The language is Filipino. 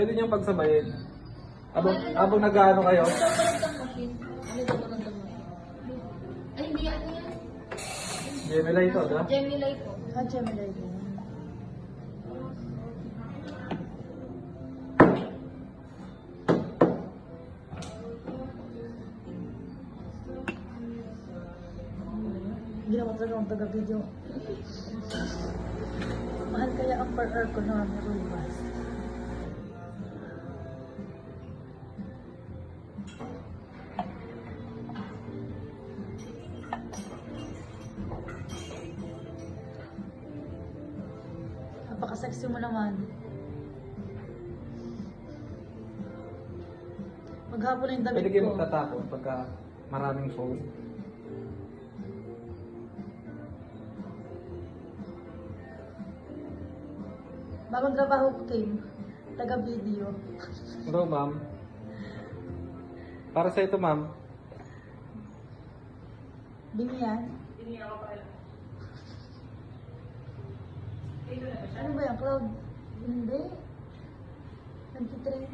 Pwede niyong pagsabayin. Abang nag-ano kayo? Ito pa lang ng machine. Ano daw pa lang ng machine? Ay, hindi yan. Gemini ito, diba? Gemini po. Gemini din. Hindi ako talaga ang taga-video. Mahal kaya ang per hour ko na may Rubas. Napaka-sexy mo naman. Maghapon na yung damit Pwede kayo ko. magtatapon pagka maraming phone. Bagong trabaho ko, Kim. Taga-video. Hello, ma'am. Para sa ito, ma'am. Bingi yan? Ano ba yan? Cloud? Hindi. Nag-train.